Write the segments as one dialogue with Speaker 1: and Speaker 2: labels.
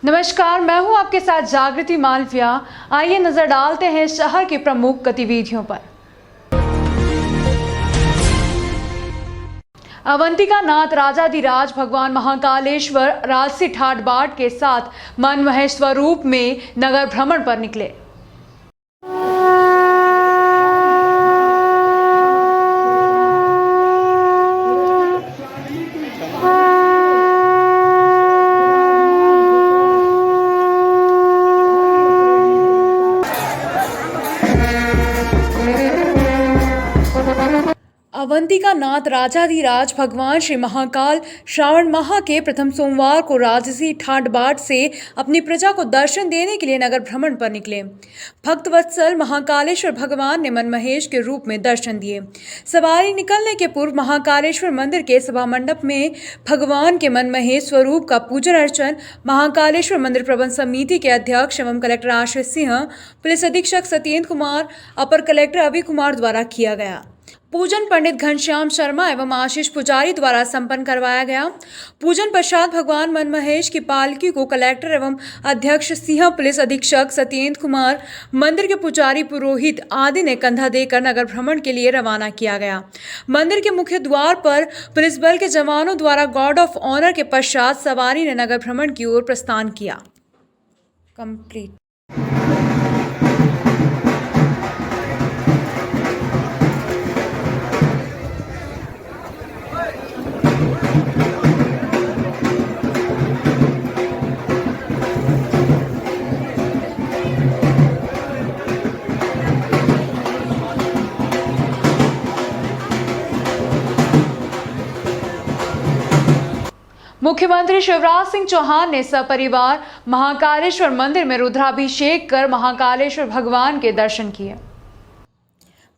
Speaker 1: नमस्कार, मैं हूं आपके साथ जागृति मालविया। आइए नजर डालते हैं शहर की प्रमुख गतिविधियों पर। अवंतिका नाथ राजाधिराज भगवान महाकालेश्वर राजसी ठाट बाट के साथ मनमोहक स्वरूप में नगर भ्रमण पर निकले। अवंतिका नाथ राजाधिराज भगवान श्री महाकाल श्रावण माह के प्रथम सोमवार को राजसी ठाट बाट से अपनी प्रजा को दर्शन देने के लिए नगर भ्रमण पर निकले। भक्तवत्सल महाकालेश्वर भगवान ने मनमहेश के रूप में दर्शन दिए। सवारी निकलने के पूर्व महाकालेश्वर मंदिर के सभा मंडप में भगवान के मनमहेश स्वरूप का पूजन अर्चन महाकालेश्वर मंदिर प्रबंध समिति के अध्यक्ष एवं कलेक्टर आशीष सिंह, पुलिस अधीक्षक सत्येंद्र कुमार, अपर कलेक्टर अभी कुमार द्वारा किया गया। पूजन पंडित घनश्याम शर्मा एवं आशीष पुजारी द्वारा संपन्न करवाया गया। पूजन पश्चात भगवान मनमहेश की पालकी को कलेक्टर एवं अध्यक्ष सिंह, पुलिस अधीक्षक सत्येंद्र कुमार, मंदिर के पुजारी, पुरोहित आदि ने कंधा देकर नगर भ्रमण के लिए रवाना किया गया। मंदिर के मुख्य द्वार पर पुलिस बल के जवानों द्वारा गार्ड ऑफ ऑनर के पश्चात सवारी ने नगर भ्रमण की ओर प्रस्थान किया। कंप्लीट। मुख्यमंत्री शिवराज सिंह चौहान ने सपरिवार महाकालेश्वर मंदिर में रुद्राभिषेक कर महाकालेश्वर भगवान के दर्शन किए।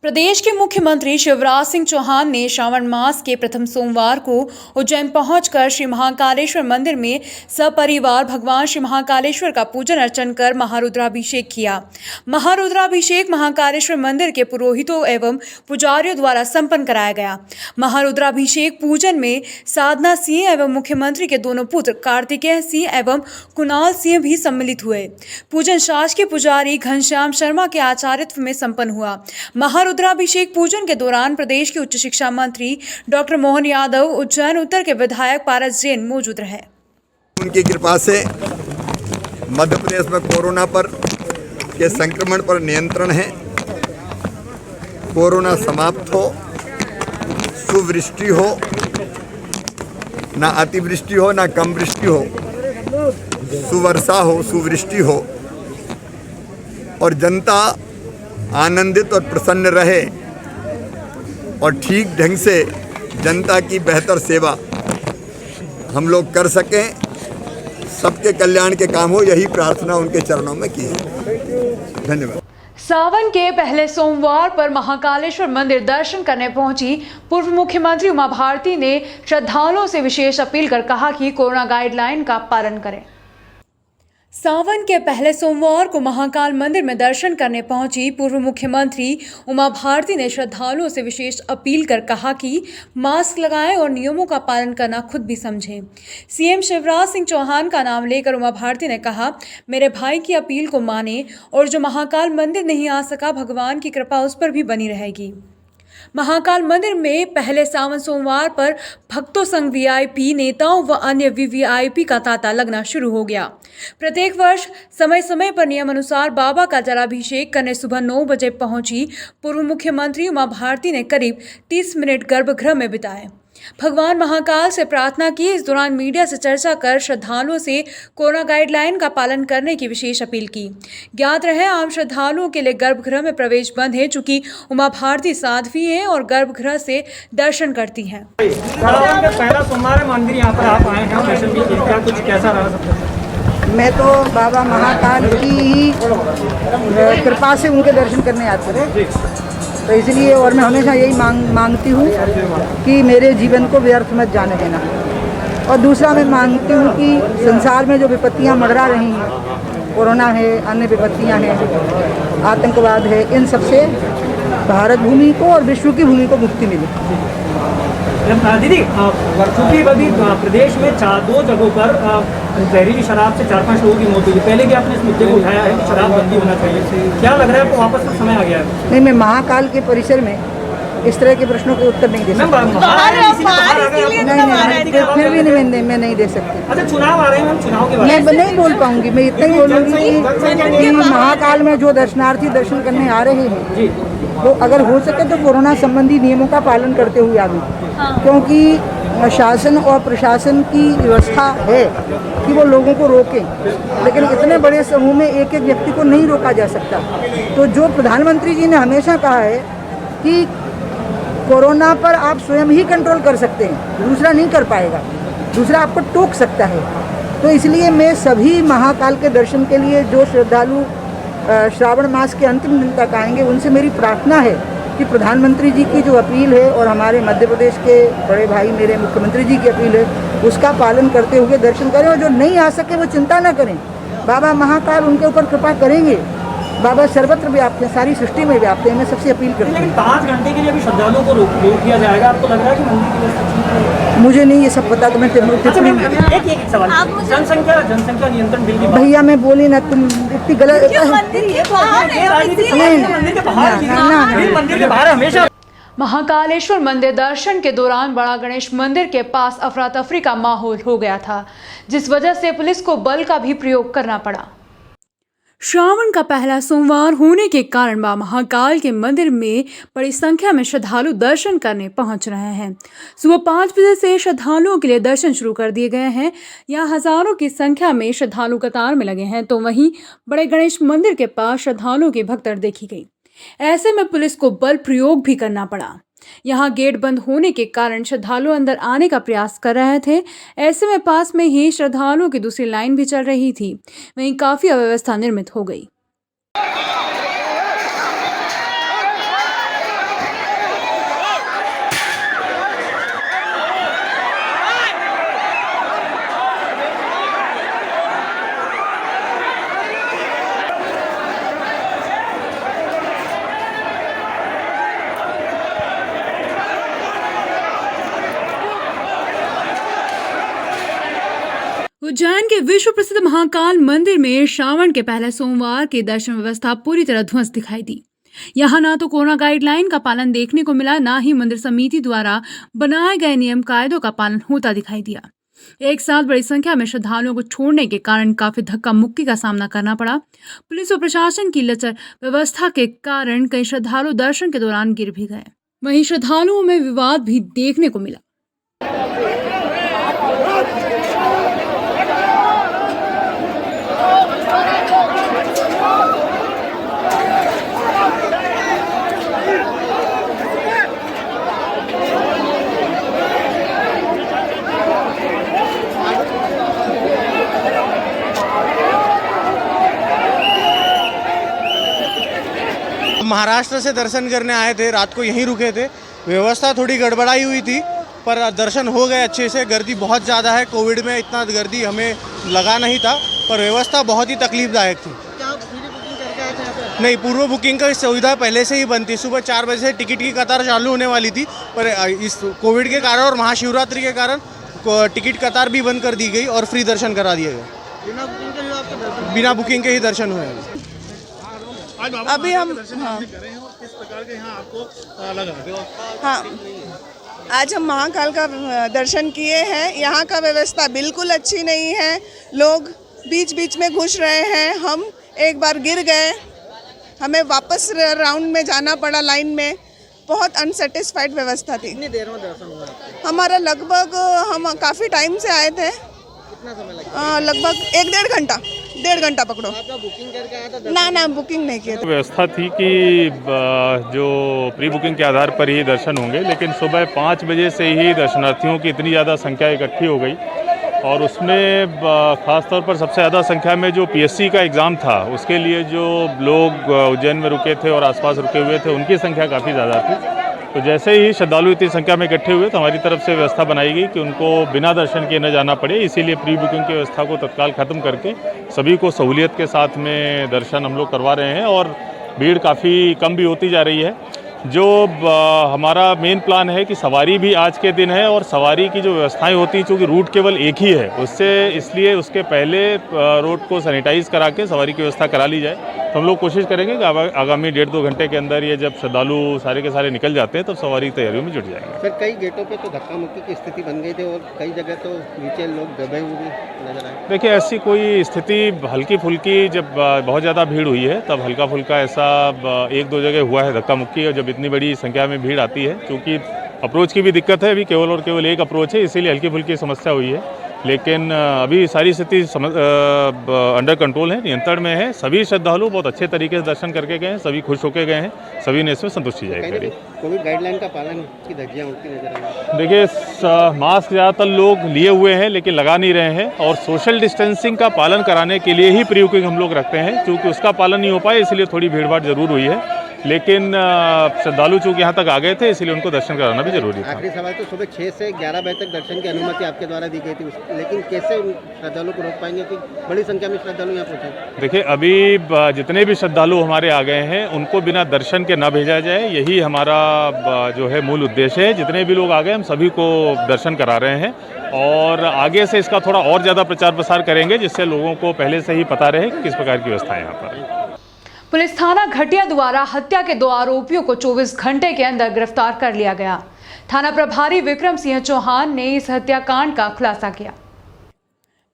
Speaker 1: प्रदेश के मुख्यमंत्री शिवराज सिंह चौहान ने श्रावण मास के प्रथम सोमवार को उज्जैन पहुंचकर श्री महाकालेश्वर मंदिर में सपरिवार भगवान श्री महाकालेश्वर का पूजन अर्चन कर महारुद्राभिषेक किया। महारुद्राभिषेक महाकालेश्वर मंदिर के पुरोहितों एवं पुजारियों द्वारा संपन्न कराया गया। महारुद्राभिषेक पूजन में साधना सिंह एवं मुख्यमंत्री के दोनों पुत्र कार्तिकेय सिंह एवं कुणाल सिंह भी सम्मिलित हुए। पूजन शासकीय पुजारी घनश्याम शर्मा के आचार्यत्व में संपन्न हुआ। रुद्राभिषेक पूजन के दौरान प्रदेश के उच्च शिक्षा मंत्री डॉक्टर मोहन यादव, उज्जैन उत्तर के विधायक पारस जैन मौजूद रहे।
Speaker 2: उनकी कृपा से मध्य प्रदेश में कोरोना के संक्रमण पर नियंत्रण है। कोरोना समाप्त हो, सुवृष्टि हो, ना अतिवृष्टि हो ना कम वृष्टि हो, सुवर्षा हो, सुवृष्टि हो और जनता आनंदित और प्रसन्न रहे और ठीक ढंग से जनता की बेहतर सेवा हम लोग कर सकें, सबके कल्याण के काम हो, यही प्रार्थना उनके चरणों में की है। धन्यवाद।
Speaker 1: सावन के पहले सोमवार पर महाकालेश्वर मंदिर दर्शन करने पहुंची पूर्व मुख्यमंत्री उमा भारती ने श्रद्धालुओं से विशेष अपील कर कहा कि कोरोना गाइडलाइन का पालन करें। सावन के पहले सोमवार को महाकाल मंदिर में दर्शन करने पहुंची पूर्व मुख्यमंत्री उमा भारती ने श्रद्धालुओं से विशेष अपील कर कहा कि मास्क लगाएं और नियमों का पालन करना खुद भी समझें। सीएम शिवराज सिंह चौहान का नाम लेकर उमा भारती ने कहा, मेरे भाई की अपील को माने और जो महाकाल मंदिर नहीं आ सका, भगवान की कृपा उस पर भी बनी रहेगी। महाकाल मंदिर में पहले सावन सोमवार पर भक्तों संग वीआईपी, नेताओं व अन्य वीवीआईपी का तांता लगना शुरू हो गया। प्रत्येक वर्ष समय समय पर नियम अनुसार बाबा का जलाभिषेक करने सुबह 9 बजे पहुंची पूर्व मुख्यमंत्री उमा भारती ने करीब 30 मिनट गर्भगृह में बिताए। भगवान महाकाल से प्रार्थना की। इस दौरान मीडिया से चर्चा कर श्रद्धालुओं से कोरोना गाइडलाइन का पालन करने की विशेष अपील की। ज्ञात रहे, आम श्रद्धालुओं के लिए गर्भगृह में प्रवेश बंद है, चूंकि उमा भारती साध्वी हैं और गर्भगृह से दर्शन करती हैं।
Speaker 3: पहला सोमवार मंदिर यहाँ पर आप आए हैं, दर्शन भी किया, कुछ कैसा रहा?
Speaker 4: मैं तो बाबा महाकाल की ही कृपा से उनके दर्शन करने आते थे, तो इसलिए और मैं हमेशा यही मांगती हूँ कि मेरे जीवन को व्यर्थ मत जाने देना। और दूसरा मैं मांगती हूँ कि संसार में जो विपत्तियाँ मंडरा रही हैं, कोरोना है, अन्य विपत्तियाँ हैं, आतंकवाद है, इन सब से भारत भूमि को और विश्व की भूमि को मुक्ति मिले।
Speaker 3: दीदी, चूंकि अभी प्रदेश में 2 जगहों पर जहरीली शराब से 4-5 लोगों की मौत हुई है। पहले भी आपने इस मुद्दे को उठाया है कि शराब बंदी होना चाहिए, क्या लग रहा है आपको वापस का समय आ गया है?
Speaker 4: नहीं, मैं महाकाल के परिसर में इस तरह के प्रश्नों के उत्तर नहीं दे सकती। फिर भी मैं नहीं दे सकती।
Speaker 3: अच्छा, चुनाव आ रहे हैं, हम चुनाव के बारे
Speaker 4: मैं नहीं बोल पाऊंगी। मैं इतना ही बोलूंगी कि महाकाल में जो दर्शनार्थी दर्शन करने आ रहे हैं वो अगर हो सके तो कोरोना संबंधी नियमों का पालन करते हुए आगे, क्योंकि शासन और प्रशासन की व्यवस्था है कि वो लोगों को रोकें, लेकिन इतने बड़े समूह में एक एक व्यक्ति को नहीं रोका जा सकता। तो जो प्रधानमंत्री जी ने हमेशा कहा है कि कोरोना पर आप स्वयं ही कंट्रोल कर सकते हैं, दूसरा नहीं कर पाएगा, दूसरा आपको टोक सकता है। तो इसलिए मैं सभी महाकाल के दर्शन के लिए जो श्रद्धालु श्रावण मास के अंतिम दिन तक आएंगे उनसे मेरी प्रार्थना है कि प्रधानमंत्री जी की जो अपील है और हमारे मध्य प्रदेश के बड़े भाई मेरे मुख्यमंत्री जी की अपील है उसका पालन करते हुए दर्शन करें, और जो नहीं आ सके वो चिंता न करें, बाबा महाकाल उनके ऊपर कृपा करेंगे। बाबा सर्वत्र व्याप्त है, सारी सृष्टि में व्याप्त है। मैं सबसे अपील करती हूँ।
Speaker 3: लेकिन 5 घंटे के लिए अभी श्रद्धालुओं को रोक दिया जाएगा, आपको लग रहा है कि मंदिर की व्यवस्था ठीक है?
Speaker 4: मुझे नहीं ये सब पता, तो मैं
Speaker 3: अच्छा, एक सवाल, जनसंख्या नियंत्रण बिल की बात।
Speaker 4: भैया मैं बोली ना, तुम इतनी गलत
Speaker 3: मंदिर के बाहर हमेशा।
Speaker 1: महाकालेश्वर मंदिर दर्शन के दौरान बड़ा गणेश मंदिर के पास अफरा तफरी का माहौल हो गया था, जिस वजह से पुलिस को बल का भी प्रयोग करना पड़ा। श्रावण का पहला सोमवार होने के कारण मां महाकाल के मंदिर में बड़ी संख्या में श्रद्धालु दर्शन करने पहुंच रहे हैं। सुबह 5 बजे से श्रद्धालुओं के लिए दर्शन शुरू कर दिए गए हैं। यहाँ हजारों की संख्या में श्रद्धालु कतार में लगे हैं, तो वहीं बड़े गणेश मंदिर के पास श्रद्धालुओं की भगदड़ देखी गई। ऐसे में पुलिस को बल प्रयोग भी करना पड़ा। यहाँ गेट बंद होने के कारण श्रद्धालु अंदर आने का प्रयास कर रहे थे। ऐसे में पास में ही श्रद्धालुओं की दूसरी लाइन भी चल रही थी, वहीं काफी अव्यवस्था निर्मित हो गई। उज्जैन के विश्व प्रसिद्ध महाकाल मंदिर में श्रावण के पहले सोमवार की दर्शन व्यवस्था पूरी तरह ध्वस्त दिखाई दी। यहाँ ना तो कोरोना गाइडलाइन का पालन देखने को मिला, ना ही मंदिर समिति द्वारा बनाए गए नियम कायदों का पालन होता दिखाई दिया। एक साथ बड़ी संख्या में श्रद्धालुओं को छोड़ने के कारण काफी धक्का मुक्की का सामना करना पड़ा। पुलिस और प्रशासन की लचर व्यवस्था के कारण कई श्रद्धालु दर्शन के दौरान गिर भी गए। वहीं श्रद्धालुओं में विवाद भी देखने को मिला।
Speaker 5: महाराष्ट्र से दर्शन करने आए थे, रात को यहीं रुके थे। व्यवस्था थोड़ी गड़बड़ाई हुई थी पर दर्शन हो गए अच्छे से। गर्दी बहुत ज़्यादा है, कोविड में इतना गर्दी हमें लगा नहीं था, पर व्यवस्था बहुत ही तकलीफदायक थी। नहीं, पूर्व बुकिंग का सुविधा पहले से ही बंद थी। सुबह 4 बजे से टिकट की कतार चालू होने वाली थी, पर इस कोविड के कारण और महाशिवरात्रि के कारण टिकट कतार भी बंद कर दी गई और फ्री दर्शन करा दिए गए। बिना बुकिंग के ही दर्शन हुए।
Speaker 6: अभी हम
Speaker 5: किस प्रकार के यहाँ आपको लगा?
Speaker 6: हाँ, आज हम महाकाल का दर्शन किए हैं। यहाँ का व्यवस्था बिल्कुल अच्छी नहीं है, लोग बीच बीच में घुस रहे हैं। हम एक बार गिर गए, हमें वापस राउंड में जाना पड़ा लाइन में। बहुत अनसेटिस्फाइड व्यवस्था थी।
Speaker 5: कितनी देर में दर्शन हुआ?
Speaker 6: हमारा लगभग, हम काफ़ी टाइम से आए थे।
Speaker 5: कितना समय लगा?
Speaker 6: लगभग 1-1.5 घंटा पकड़ो।
Speaker 5: आपका बुकिंग करके आया था?
Speaker 6: ना बुकिंग नहीं किया था।
Speaker 7: व्यवस्था थी कि जो प्री बुकिंग के आधार पर ही दर्शन होंगे, लेकिन सुबह 5 बजे से ही दर्शनार्थियों की इतनी ज़्यादा संख्या इकट्ठी हो गई और उसमें ख़ास तौर पर सबसे ज़्यादा संख्या में जो पीएससी का एग्ज़ाम था उसके लिए जो लोग उज्जैन में रुके थे और आसपास रुके हुए थे उनकी संख्या काफ़ी ज़्यादा थी। तो जैसे ही श्रद्धालु इतनी संख्या में इकट्ठे हुए तो हमारी तरफ से व्यवस्था बनाई गई कि उनको बिना दर्शन किए न जाना पड़े। इसीलिए प्री बुकिंग की व्यवस्था को तत्काल ख़त्म करके सभी को सहूलियत के साथ में दर्शन हम लोग करवा रहे हैं और भीड़ काफ़ी कम भी होती जा रही है। जो हमारा मेन प्लान है कि सवारी भी आज के दिन है और सवारी की जो व्यवस्थाएं होती हैं, चूँकि रूट केवल एक ही है, उससे इसलिए उसके पहले रोड को सैनिटाइज करा के सवारी की व्यवस्था करा ली जाए। तो हम लोग कोशिश करेंगे कि आगामी 1.5-2 घंटे के अंदर ये जब श्रद्धालु सारे के सारे निकल जाते हैं तब सवारी की तैयारियों में जुट जाएंगे।
Speaker 8: सर, कई गेटों पे तो धक्का मुक्की की स्थिति बन गई थी और कई जगह तो नीचे लोग दबे हुए भी नजर आए।
Speaker 7: देखिए, ऐसी कोई स्थिति हल्की फुल्की, जब बहुत ज़्यादा भीड़ हुई है तब हल्का फुल्का ऐसा 1-2 जगह हुआ है धक्का मुक्की, और जब इतनी बड़ी संख्या में भीड़ आती है, क्योंकि अप्रोच की भी दिक्कत है, अभी केवल और केवल एक अप्रोच है, इसीलिए हल्की फुल्की समस्या हुई है। लेकिन अभी सारी स्थिति अंडर कंट्रोल है, नियंत्रण में है। सभी श्रद्धालु बहुत अच्छे तरीके से दर्शन करके गए हैं, सभी खुश होकर गए हैं, सभी ने इसमें संतुष्टि जाहिर करी।
Speaker 8: कोविड गाइडलाइन का पालन की धज्जियां उड़ती नजर आई।
Speaker 7: देखिए, मास्क ज़्यादातर लोग लिए हुए हैं लेकिन लगा नहीं रहे हैं, और सोशल डिस्टेंसिंग का पालन कराने के लिए ही प्री बुकिंग हम लोग रखते हैं। क्योंकि उसका पालन नहीं हो पाए इसलिए थोड़ी भीड़ भाड़ जरूर हुई है, लेकिन श्रद्धालु चूँकि यहाँ तक आ गए थे इसलिए उनको दर्शन कराना भी जरूरी था।
Speaker 8: आखिरी सवाल, तो सुबह 6 से 11 बजे तक दर्शन की अनुमति आपके द्वारा दी गई थी, लेकिन कैसे श्रद्धालु को रोक पाएंगे कि बड़ी संख्या में श्रद्धालु यहाँ पहुँचे?
Speaker 7: देखिए, अभी जितने भी श्रद्धालु हमारे आ गए हैं उनको बिना दर्शन के न भेजा जाए, यही हमारा जो है मूल उद्देश्य है। जितने भी लोग आ गए हम सभी को दर्शन करा रहे हैं, और आगे से इसका थोड़ा और ज़्यादा प्रचार प्रसार करेंगे जिससे लोगों को पहले से ही पता रहे कि किस प्रकार की व्यवस्था है यहाँ पर।
Speaker 1: पुलिस थाना घटिया द्वारा हत्या के 2 आरोपियों को 24 घंटे के अंदर गिरफ्तार कर लिया गया। थाना प्रभारी विक्रम सिंह चौहान ने इस हत्याकांड का खुलासा किया।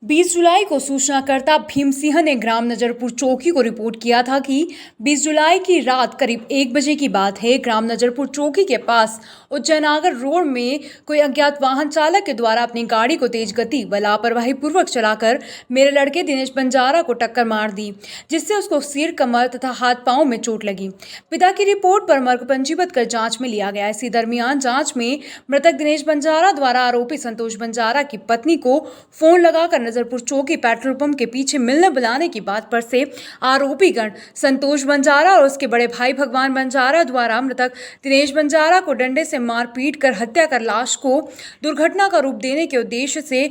Speaker 1: 20 जुलाई को सूचनाकर्ता भीम सिंह ने ग्राम नजरपुर चौकी को रिपोर्ट किया था कि 20 जुलाई की रात करीब 1 बजे की बात है, ग्राम नजरपुर चौकी के पास उज्जैनागर रोड में कोई अज्ञात वाहन चालक के द्वारा अपनी गाड़ी को तेज गति व लापरवाही पूर्वक चलाकर मेरे लड़के दिनेश बंजारा को टक्कर मार दी, जिससे उसको सिर, कमर तथा हाथ पांव में चोट लगी। पिता की रिपोर्ट पर मर्ग पंजीबत कर जांच में लिया गया। इसी दरमियान जांच में मृतक दिनेश बंजारा द्वारा आरोपी संतोष बंजारा की पत्नी को फोन लगाकर नजरपुर चौकी पेट्रोल पंप के पीछे मिलने बुलाने की बात पर से आरोपीगण संतोष बंजारा और उसके बड़े भाई भगवान बंजारा द्वारा मृतक दिनेश बंजारा को डंडे से मारपीट कर हत्या कर लाश को दुर्घटना का रूप देने के उद्देश्य से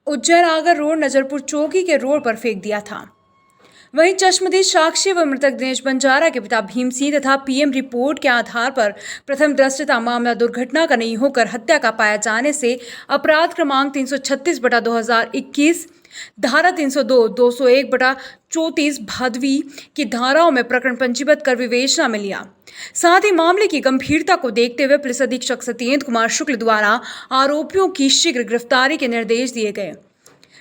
Speaker 1: उज्जैन आगर रोड नजरपुर चौकी के रोड पर फेंक दिया था। वहीं चश्मदीद साक्षी व मृतक दिनेश बंजारा के पिता भीम सिंह तथा पीएम रिपोर्ट के आधार पर प्रथम दृष्टया मामला दुर्घटना का नहीं होकर हत्या का पाया जाने से अपराध क्रमांक 336/2021 धारा 302, 201/34 भादवी की धाराओं में प्रकरण पंजीबद्ध कर विवेचना में लिया। साथ ही मामले की गंभीरता को देखते हुए पुलिस अधीक्षक सत्येंद्र कुमार शुक्ल द्वारा आरोपियों की शीघ्र गिरफ्तारी के निर्देश दिए गए,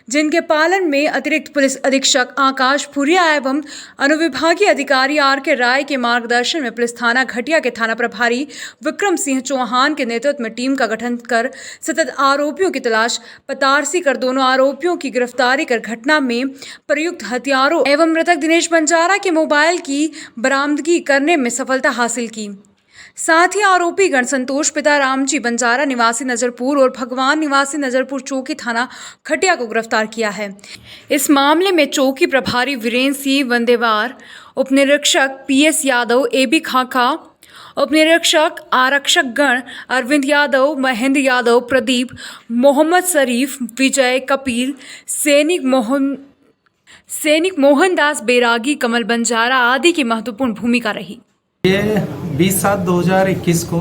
Speaker 1: जिनके पालन में अतिरिक्त पुलिस अधीक्षक आकाश फुरिया एवं अनुविभागीय अधिकारी आर.के. राय के मार्गदर्शन में पुलिस थाना घटिया के थाना प्रभारी विक्रम सिंह चौहान के नेतृत्व में टीम का गठन कर सतत आरोपियों की तलाश पतारसी कर दोनों आरोपियों की गिरफ्तारी कर घटना में प्रयुक्त हथियारों एवं मृतक दिनेश बंजारा के मोबाइल की बरामदगी करने में सफलता हासिल की। साथ ही आरोपी गण संतोष पिता रामजी बंजारा निवासी नजरपुर और भगवान निवासी नजरपुर चौकी थाना खटिया को गिरफ्तार किया है। इस मामले में चौकी प्रभारी वीरेंद्र सिंह वंदेवार, उपनिरीक्षक पीएस यादव, एबी खाका, उपनिरीक्षक आरक्षक गण अरविंद यादव, महेंद्र यादव, प्रदीप, मोहम्मद शरीफ, विजय, कपिल, सैनिक मोहनदास बैरागी, कमल बंजारा आदि की महत्वपूर्ण भूमिका रही।
Speaker 9: ये 20/7/2021 को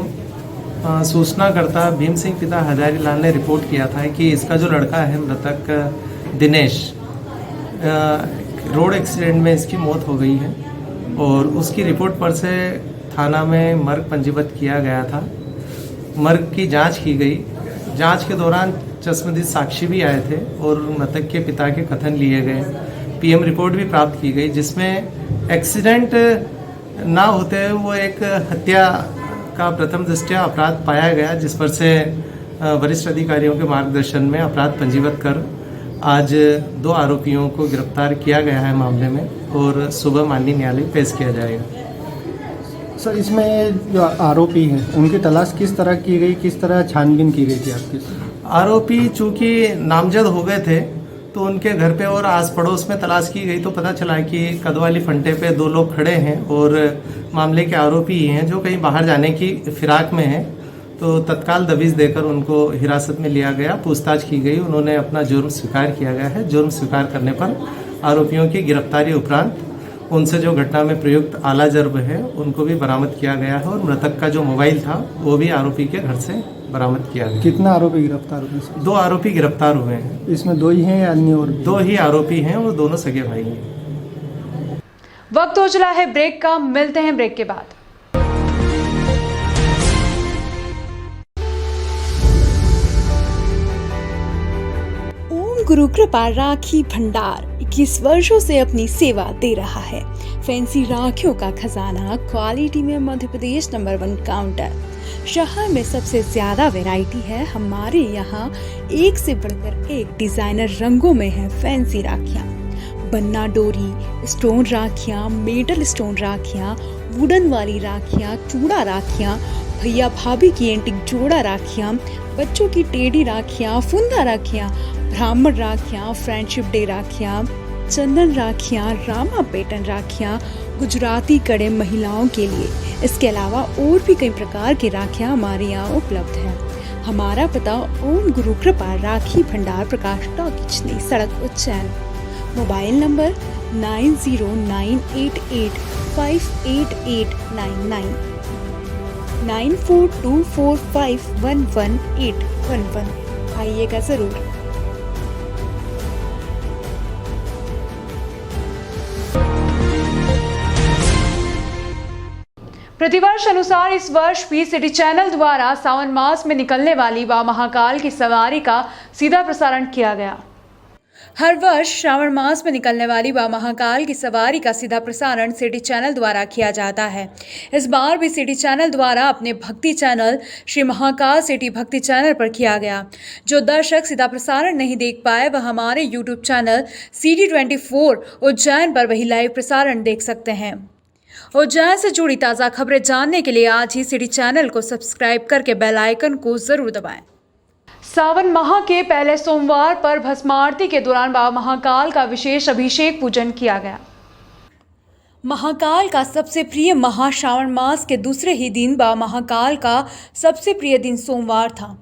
Speaker 9: सूचनाकर्ता भीम सिंह पिता हजारी लाल ने रिपोर्ट किया था कि इसका जो लड़का है मृतक दिनेश, रोड एक्सीडेंट में इसकी मौत हो गई है और उसकी रिपोर्ट पर से थाना में मर्ग पंजीबद्ध किया गया था। मर्ग की जांच की गई। जांच के दौरान चश्मदीद साक्षी भी आए थे और मृतक के पिता के कथन लिए गए। पीएम रिपोर्ट भी प्राप्त की गई जिसमें एक्सीडेंट ना होते हुए वो एक हत्या का प्रथम दृष्टया अपराध पाया गया, जिस पर से वरिष्ठ अधिकारियों के मार्गदर्शन में अपराध पंजीबद्ध कर आज 2 आरोपियों को गिरफ्तार किया गया है मामले में और सुबह माननीय न्यायालय पेश किया जाएगा।
Speaker 10: सर, इसमें जो आरोपी हैं उनकी तलाश किस तरह की गई, किस तरह छानबीन की गई थी आपकी?
Speaker 9: आरोपी चूँकि नामजद हो गए थे तो उनके घर पे और आस पड़ोस में तलाश की गई तो पता चला कि कदवाली फंटे पे 2 लोग खड़े हैं और मामले के आरोपी हैं जो कहीं बाहर जाने की फिराक में हैं। तो तत्काल दबिश देकर उनको हिरासत में लिया गया, पूछताछ की गई, उन्होंने अपना जुर्म स्वीकार किया गया है। जुर्म स्वीकार करने पर आरोपियों की गिरफ्तारी उपरांत उनसे जो घटना में प्रयुक्त आला जर्ब है उनको भी बरामद किया गया है और मृतक का जो मोबाइल था वो भी आरोपी के घर से बरामद किया गया।
Speaker 10: कितना आरोपी गिरफ्तार हुए सर?
Speaker 9: 2 आरोपी गिरफ्तार हुए हैं।
Speaker 10: इसमें 2 ही हैं या अन्य और भी?
Speaker 9: 2 ही आरोपी हैं, वो दोनों सगे भाई हैं।
Speaker 1: वक्त हो चला है ब्रेक का, मिलते हैं ब्रेक के बाद।
Speaker 11: ओम गुरु कृपा राखी भंडार 21 वर्षों से अपनी सेवा दे रहा है। फैंसी राखियों का खजाना, क्वालिटी में मध्य प्रदेश नंबर 1 काउंटर। शहर में सबसे ज्यादा वैरायटी है। हमारे यहाँ एक से बढ़कर एक डिजाइनर रंगों में है फैंसी राखियाँ। बन्ना डोरी, स्टोन राखियाँ, मेटल स्टोन राखियाँ, वुडन वाली राखियाँ, चूड़ा राखियाँ, भैया भाभी की एंटिक जोड़ा राखियाँ, बच्चों की टेढ़ी राखियाँ, फुंदा राखियाँ, ब्राह्मण राखियाँ, फ्रेंडशिप डे राखियाँ, चंदन राखियाँ, रामा पैटर्न राखियाँ, गुजराती कड़े महिलाओं के लिए। इसके अलावा और भी कई प्रकार की राखियाँ हमारे यहाँ उपलब्ध है। हमारा पता ओम गुरु कृपा राखी भंडार, प्रकाश टॉक, किचनी सड़क, उज्जैन। Mobile number 9098858899 9424511811। आइएगा जरूर।
Speaker 1: प्रतिवर्ष अनुसार इस वर्ष भी सिटी चैनल द्वारा सावन मास में निकलने वाली वा महाकाल की सवारी का सीधा प्रसारण किया गया। हर वर्ष श्रावण मास में निकलने वाली वा महाकाल की सवारी का सीधा प्रसारण सिटी चैनल द्वारा किया जाता है। इस बार भी सिटी चैनल द्वारा अपने भक्ति चैनल श्री महाकाल सिटी भक्ति चैनल पर किया गया। जो दर्शक सीधा प्रसारण नहीं देख पाए वह हमारे यूट्यूब चैनल CT24 उज्जैन पर वही लाइव प्रसारण देख सकते हैं। उज्जैन से जुड़ी ताज़ा खबरें जानने के लिए आज ही सिटी चैनल को सब्सक्राइब करके बेल आइकन को जरूर दबाएं। सावन माह के पहले सोमवार पर भस्म आरती के दौरान बाबा महाकाल का विशेष अभिषेक पूजन किया गया। महाकाल का सबसे प्रिय माह श्रावण मास के दूसरे ही दिन बाबा महाकाल का सबसे प्रिय दिन सोमवार था।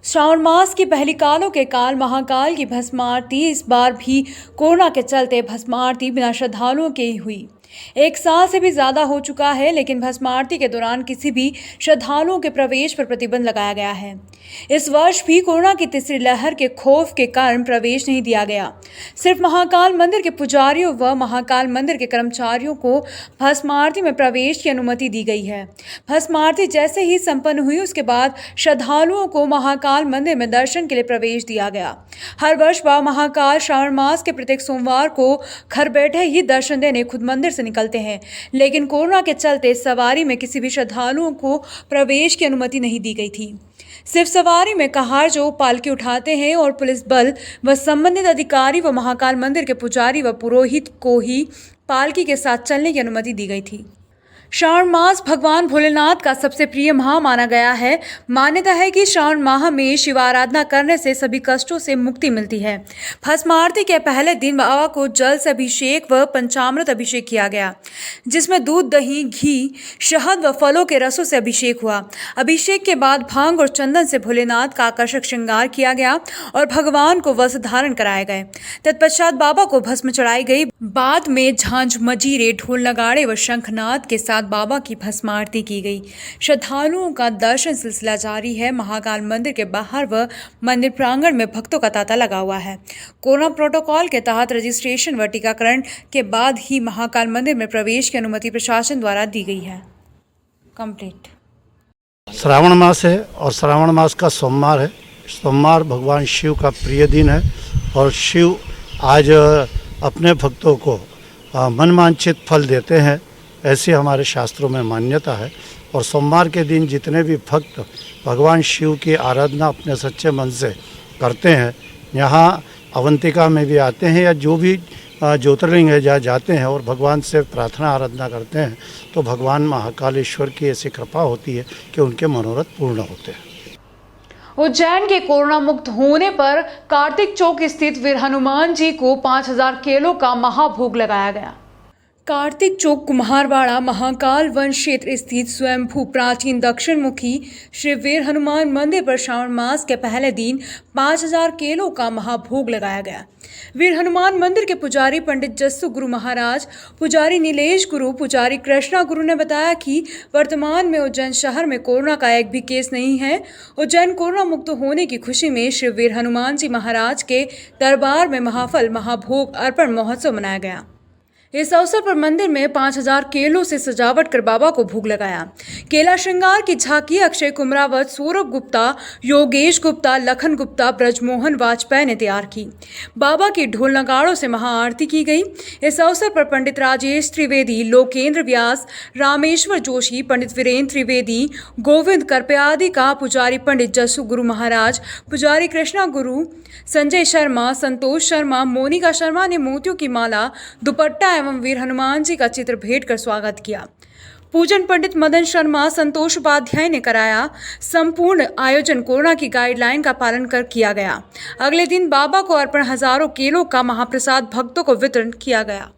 Speaker 1: श्रावण मास की पहली कालों के काल महाकाल की भस्म आरती इस बार भी कोरोना के चलते भस्म आरती बिना श्रद्धालुओं के ही हुई। 1 साल से भी ज़्यादा हो चुका है, लेकिन भस्म आरती के दौरान किसी भी श्रद्धालुओं के प्रवेश पर प्रतिबंध लगाया गया है। इस वर्ष भी कोरोना की तीसरी लहर के खौफ के कारण प्रवेश नहीं दिया गया। सिर्फ महाकाल मंदिर के पुजारियों व महाकाल मंदिर के कर्मचारियों को भस्म आरती में प्रवेश की अनुमति दी गई है। भस्म आरती जैसे ही संपन्न हुई उसके बाद श्रद्धालुओं को महाकाल मंदिर में दर्शन के लिए प्रवेश दिया गया। हर वर्ष बाबा महाकाल श्रावण मास के प्रत्येक सोमवार को घर बैठे ही दर्शन देने खुद मंदिर से निकलते हैं, लेकिन कोरोना के चलते सवारी में किसी भी श्रद्धालुओं को प्रवेश की अनुमति नहीं दी गई थी। सिर्फ सवारी में कहार जो पालकी उठाते हैं और पुलिस बल व संबंधित अधिकारी व महाकाल मंदिर के पुजारी व पुरोहित को ही पालकी के साथ चलने की अनुमति दी गई थी। श्रावण मास भगवान भोलेनाथ का सबसे प्रिय माह माना गया है। मान्यता है कि श्रावण माह में शिव आराधना करने से सभी कष्टों से मुक्ति मिलती है। भस्म आरती के पहले दिन बाबा को जल से अभिषेक व पंचामृत अभिषेक किया गया, जिसमें दूध, दही, घी, शहद व फलों के रसों से अभिषेक हुआ। अभिषेक के बाद भांग और चंदन से भोलेनाथ का आकर्षक श्रृंगार किया गया और भगवान को वस्त्र धारण कराए गए। तत्पश्चात बाबा को भस्म चढ़ाई गई। बाद में झांझ, मजीरे, ढोल नगाड़े व शंखनाद के साथ बाबा की भस्म आरती की गई। श्रद्धालुओं का दर्शन सिलसिला जारी है। महाकाल मंदिर के बाहर व मंदिर प्रांगण में भक्तों का तांता लगा हुआ है। कोरोना प्रोटोकॉल के तहत रजिस्ट्रेशन व टीकाकरण के बाद ही महाकाल मंदिर में प्रवेश की अनुमति प्रशासन द्वारा दी गई है। कंप्लीट।
Speaker 12: श्रावण मास है और श्रावण मास का सोमवार है। सोमवार भगवान शिव का प्रिय दिन है और शिव आज अपने भक्तों को मनवांछित फल देते हैं, ऐसी हमारे शास्त्रों में मान्यता है। और सोमवार के दिन जितने भी भक्त भगवान शिव की आराधना अपने सच्चे मन से करते हैं, यहाँ अवंतिका में भी आते हैं या जो भी ज्योतिर्लिंग है जहाँ जाते हैं और भगवान से प्रार्थना आराधना करते हैं, तो भगवान महाकालेश्वर की ऐसी कृपा होती है कि उनके मनोरथ पूर्ण होते हैं।
Speaker 1: उज्जैन के कोरोना मुक्त होने पर कार्तिक चौक स्थित वीर हनुमान जी को 5000 केलों का महाभोग लगाया गया। कार्तिक चौक कुम्हारवाड़ा महाकाल वन क्षेत्र स्थित स्वयंभू प्राचीन दक्षिण मुखी श्री वीर हनुमान मंदिर पर श्रावण मास के पहले दिन 5000 केलों का महाभोग लगाया गया। वीर हनुमान मंदिर के पुजारी पंडित जस्सू गुरु महाराज, पुजारी नीलेश गुरु, पुजारी कृष्णा गुरु ने बताया कि वर्तमान में उज्जैन शहर में कोरोना का एक भी केस नहीं है। उज्जैन कोरोना मुक्त होने की खुशी में श्री वीर हनुमान जी महाराज के दरबार में महाफल महाभोग अर्पण महोत्सव मनाया गया। इस अवसर पर मंदिर में 5000 केलों से सजावट कर बाबा को भोग लगाया। केला श्रृंगार की झांकी अक्षय कुमरावत, सौरभ गुप्ता, योगेश गुप्ता, लखन गुप्ता, ब्रजमोहन वाजपेयी ने तैयार की। बाबा की ढोल नगाड़ों से महाआरती की गई। इस अवसर पर पंडित राजेश त्रिवेदी, लोकेंद्र व्यास, रामेश्वर जोशी, पंडित वीरेंद्र त्रिवेदी, गोविंद करप्यादी का, पुजारी पंडित जस्सू गुरु महाराज, पुजारी कृष्णा गुरु, संजय शर्मा, संतोष शर्मा, मोनिका शर्मा ने मोतियों की माला, दुपट्टा एवं वीर हनुमान जी का चित्र भेंट कर स्वागत किया। पूजन पंडित मदन शर्मा, संतोष उपाध्याय ने कराया। संपूर्ण आयोजन कोरोना की गाइडलाइन का पालन कर किया गया। अगले दिन बाबा को अर्पण हजारों केलों का महाप्रसाद भक्तों को वितरण किया गया।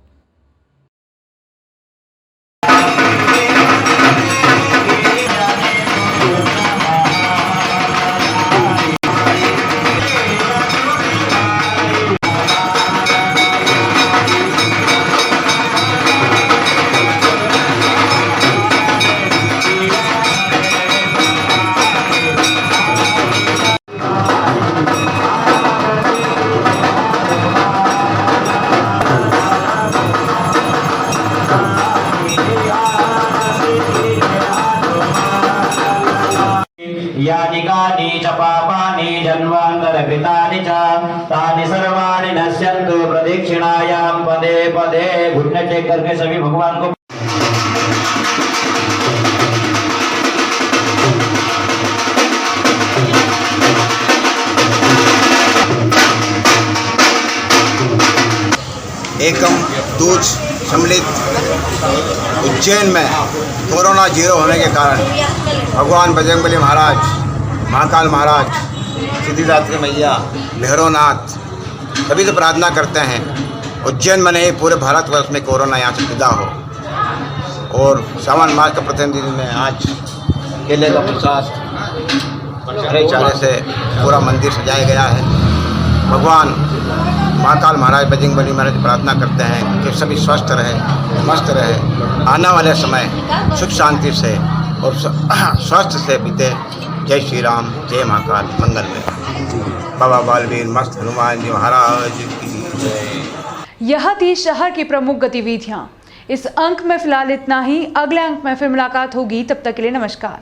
Speaker 13: यानि कानि च पापानि जन्मान्तरकृतानि च तानि सर्वाणि नश्यन्तु प्रदक्षिणायां पदे पदे। घुटने टेक करके सभी भगवान को
Speaker 2: एकम दूज सम्मिलित उज्जैन में कोरोना जीरो होने के कारण भगवान बजरंगबली महाराज, महाकाल महाराज, सिद्धिदात्री मैया, भैरवनाथ सभी से प्रार्थना करते हैं उज्जैन में नहीं पूरे भारतवर्ष में कोरोना यहाँ से विदा हो। और श्रावण मास का प्रथम दिन में आज केले का प्रसाद हरे चारे से पूरा मंदिर सजाया गया है। भगवान महाकाल महाराज, बजरंगबली महाराज प्रार्थना करते हैं कि सभी स्वस्थ रहे, मस्त रहे, आने वाले समय सुख शांति से और स्वस्थ से बीते। जय श्री राम, जय महाकाल, मंगल में। बाबा बालवीर मस्त हनुमान जी महाराज की जय।
Speaker 1: यह थी शहर की प्रमुख गतिविधियां। इस अंक में फिलहाल इतना ही। अगले अंक में फिर मुलाकात होगी, तब तक के लिए नमस्कार।